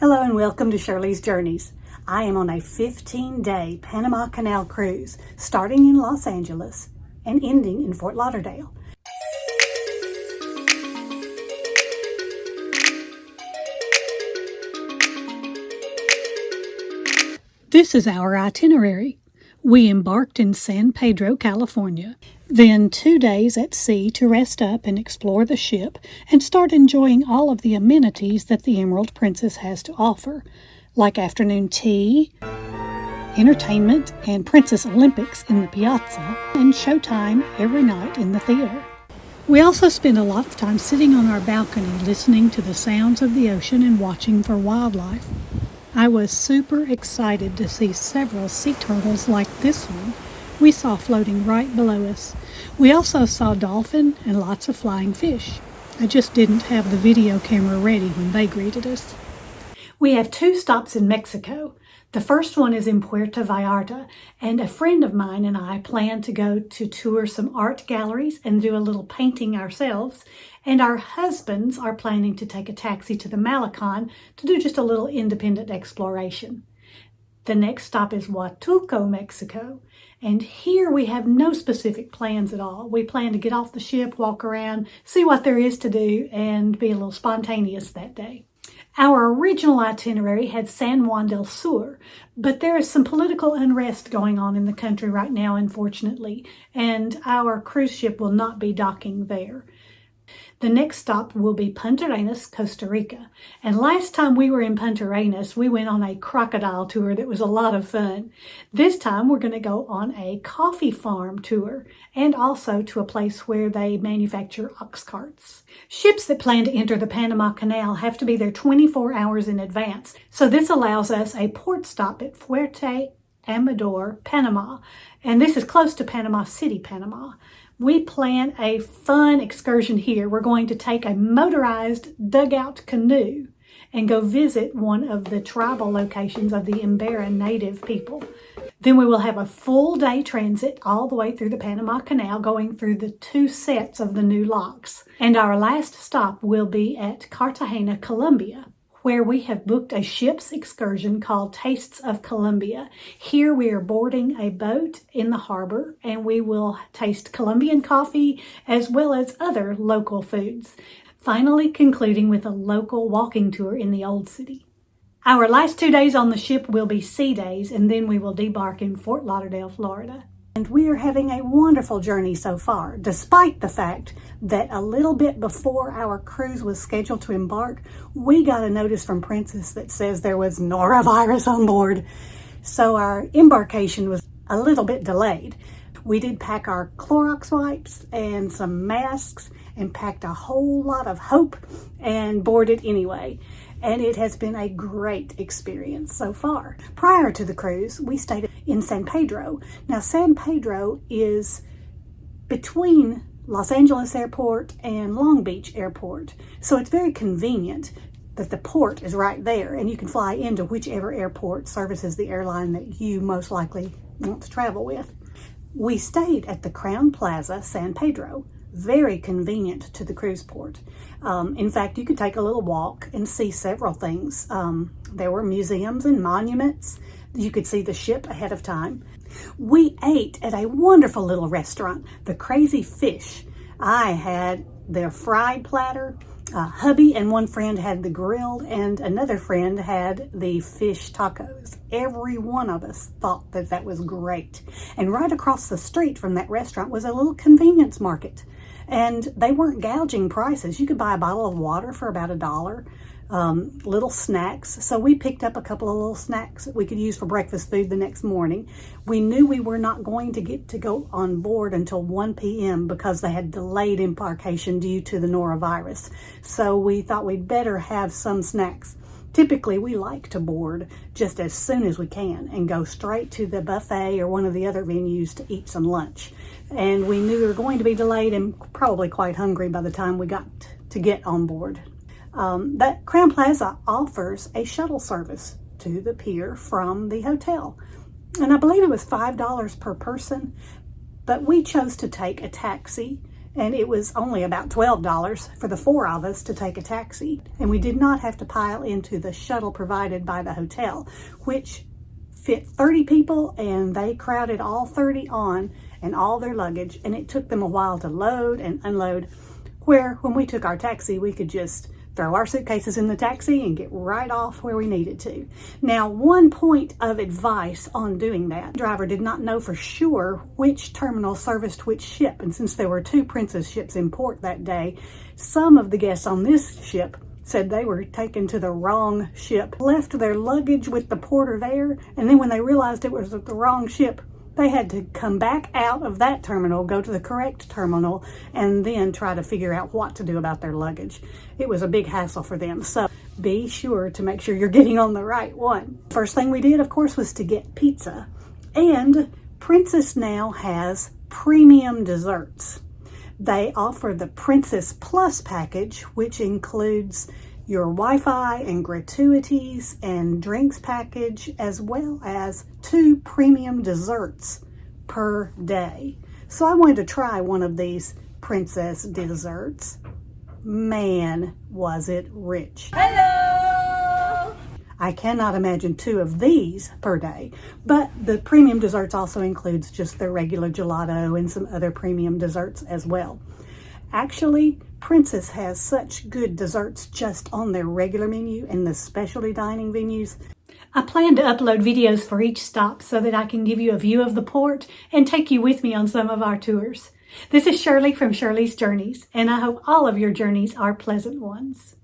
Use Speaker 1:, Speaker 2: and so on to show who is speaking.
Speaker 1: Hello and welcome to Shirley's Journeys. I am on a 15-day Panama Canal cruise, starting in Los Angeles and ending in Fort Lauderdale. This is our itinerary. We embarked in San Pedro, California, then 2 days at sea to rest up and explore the ship and start enjoying all of the amenities that the Emerald Princess has to offer, like afternoon tea, entertainment, and Princess Olympics in the piazza, and showtime every night in the theater. We also spent a lot of time sitting on our balcony listening to the sounds of the ocean and watching for wildlife. I was super excited to see several sea turtles like this one we saw floating right below us. We also saw dolphin and lots of flying fish. I just didn't have the video camera ready when they greeted us. We have 2 stops in Mexico. The first one is in Puerto Vallarta, and a friend of mine and I plan to go to tour some art galleries and do a little painting ourselves, and our husbands are planning to take a taxi to the Malecon to do just a little independent exploration. The next stop is Huatulco, Mexico, and here we have no specific plans at all. We plan to get off the ship, walk around, see what there is to do, and be a little spontaneous that day. Our original itinerary had San Juan del Sur, but there is some political unrest going on in the country right now, unfortunately, and our cruise ship will not be docking there. The next stop will be Punta Arenas, Costa Rica. And last time we were in Punta Arenas, we went on a crocodile tour that was a lot of fun. This time we're going to go on a coffee farm tour and also to a place where they manufacture ox carts. Ships that plan to enter the Panama Canal have to be there 24 hours in advance. So this allows us a port stop at Fuerte Amador, Panama. And this is close to Panama City, Panama. We plan a fun excursion here. We're going to take a motorized dugout canoe and go visit one of the tribal locations of the Embera native people. Then we will have a full day transit all the way through the Panama Canal, going through the 2 sets of the new locks. And our last stop will be at Cartagena, Colombia, where we have booked a ship's excursion called Tastes of Colombia. Here we are boarding a boat in the harbor and we will taste Colombian coffee as well as other local foods, finally concluding with a local walking tour in the old city. Our last 2 days on the ship will be sea days, and then we will debark in Fort Lauderdale, Florida. And we are having a wonderful journey so far, despite the fact that a little bit before our cruise was scheduled to embark, we got a notice from Princess that says there was norovirus on board. So our embarkation was a little bit delayed. We did pack our Clorox wipes and some masks and packed a whole lot of hope and boarded anyway. And it has been a great experience so far. Prior to the cruise, we stayed in San Pedro. Now, San Pedro is between Los Angeles Airport and Long Beach Airport. So it's very convenient that the port is right there and you can fly into whichever airport services the airline that you most likely want to travel with. We stayed at the Crown Plaza, San Pedro. Very convenient to the cruise port. In fact, you could take a little walk and see several things. There were museums and monuments. You could see the ship ahead of time. We ate at a wonderful little restaurant, the Crazy Fish. I had their fried platter. Hubby and one friend had the grilled, and another friend had the fish tacos. Every one of us thought that that was great. And right across the street from that restaurant was a little convenience market. And they weren't gouging prices. You could buy a bottle of water for about $1, little snacks. So we picked up a couple of little snacks that we could use for breakfast food the next morning. We knew we were not going to get to go on board until 1 p.m. because they had delayed embarkation due to the norovirus. So we thought we'd better have some snacks. Typically, we like to board just as soon as we can and go straight to the buffet or one of the other venues to eat some lunch. And we knew we were going to be delayed and probably quite hungry by the time we got to get on board. That Crown Plaza offers a shuttle service to the pier from the hotel. And I believe it was $5 per person, but we chose to take a taxi and it was only about $12 for the 4 of us to take a taxi. And we did not have to pile into the shuttle provided by the hotel, which fit 30 people, and they crowded all 30 on and all their luggage, and it took them a while to load and unload, where when we took our taxi, we could just throw our suitcases in the taxi and get right off where we needed to. Now, one point of advice on doing that: the driver did not know for sure which terminal serviced which ship, and since there were 2 Princess ships in port that day, some of the guests on this ship said they were taken to the wrong ship, left their luggage with the porter there, and then when they realized it was the wrong ship, they had to come back out of that terminal, go to the correct terminal, and then try to figure out what to do about their luggage. It was a big hassle for them, so be sure to make sure you're getting on the right one. First thing we did, of course, was to get pizza. And Princess now has premium desserts. They offer the Princess Plus package, which includes your Wi-Fi and gratuities and drinks package, as well as 2 premium desserts per day. So I wanted to try one of these Princess desserts. Man, was it rich.
Speaker 2: Hello!
Speaker 1: I cannot imagine 2 of these per day, but the premium desserts also includes just the regular gelato and some other premium desserts as well. Actually, Princess has such good desserts just on their regular menu and the specialty dining venues. I plan to upload videos for each stop so that I can give you a view of the port and take you with me on some of our tours. This is Shirley from Shirley's Journeys, and I hope all of your journeys are pleasant ones.